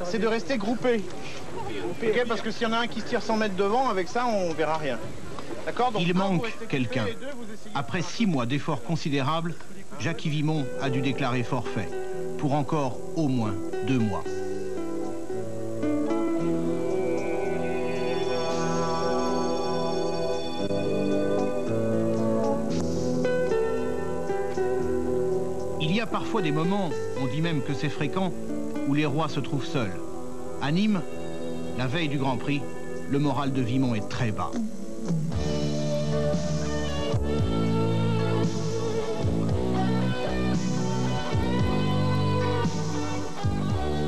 c'est de rester groupé. Okay, parce que s'il y en a un qui se tire 100 mètres devant, avec ça, on verra rien. D'accord. Il manque quelqu'un. Après 6 mois d'efforts considérables, Jacques Vimont a dû déclarer forfait. Pour encore au moins 2 mois. Il y a parfois des moments, on dit même que c'est fréquent, où les rois se trouvent seuls. À Nîmes, la veille du Grand Prix, le moral de Vimont est très bas.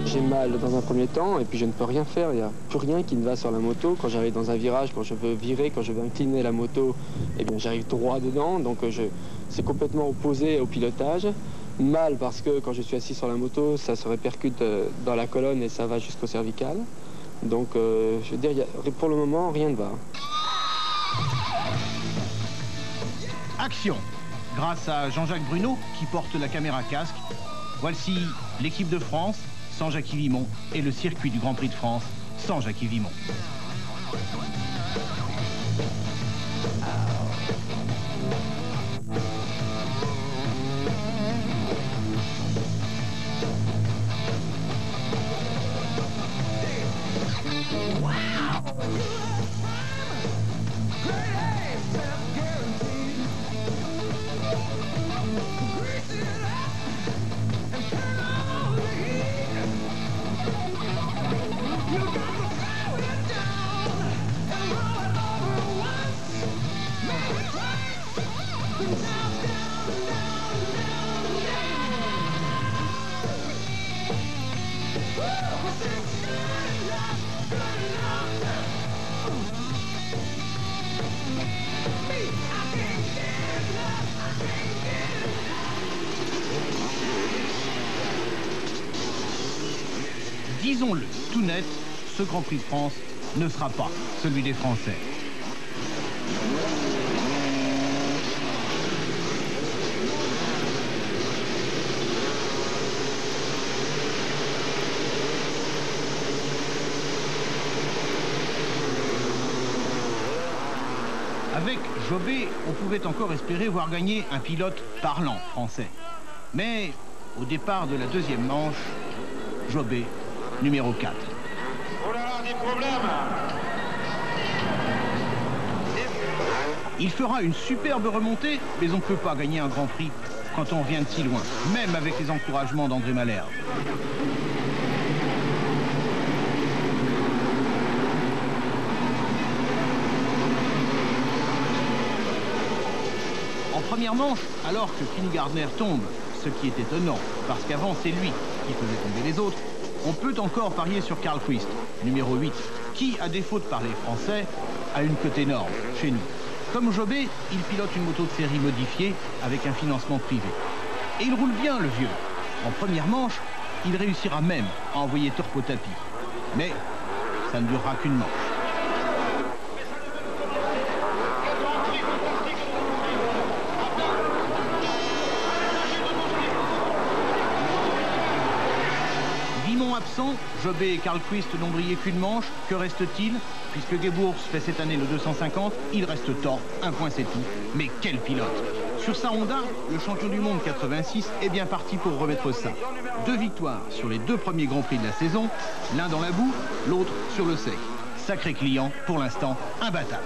J'ai mal dans un premier temps et puis je ne peux rien faire, il n'y a plus rien qui ne va sur la moto. Quand j'arrive dans un virage, quand je veux virer, quand je veux incliner la moto, eh bien j'arrive droit dedans, donc c'est complètement opposé au pilotage. Mal parce que quand je suis assis sur la moto, ça se répercute dans la colonne et ça va jusqu'au cervical. Donc je veux dire, pour le moment, rien ne va. Action! Grâce à Jean-Jacques Bruno, qui porte la caméra casque, voici l'équipe de France sans Jacques Vimont et le circuit du Grand Prix de France sans Jacques Vimont. Disons-le tout net, ce Grand Prix de France ne sera pas celui des Français. Avec Jobé, on pouvait encore espérer voir gagner un pilote parlant français. Mais au départ de la deuxième manche, Jobé, numéro 4. Oh là là, des problèmes! Il fera une superbe remontée, mais on ne peut pas gagner un Grand Prix quand on vient de si loin, même avec les encouragements d'André Malherbe. En première manche, alors que Finn Gardner tombe, ce qui est étonnant, parce qu'avant c'est lui qui faisait tomber les autres, on peut encore parier sur Karlqvist, numéro 8, qui, à défaut de parler français, a une cote énorme chez nous. Comme Jobé, il pilote une moto de série modifiée avec un financement privé. Et il roule bien, le vieux. En première manche, il réussira même à envoyer Torp au tapis. Mais ça ne durera qu'une manche. Absent, Jobé et Karlqvist n'ont brillé qu'une manche. Que reste-t-il? Puisque Geburts fait cette année le 250, il reste Torp, un point c'est tout. Mais quel pilote! Sur sa Honda, le champion du monde 86 est bien parti pour remettre ça. 2 victoires sur les 2 premiers Grands Prix de la saison, l'un dans la boue, l'autre sur le sec. Sacré client, pour l'instant, imbattable.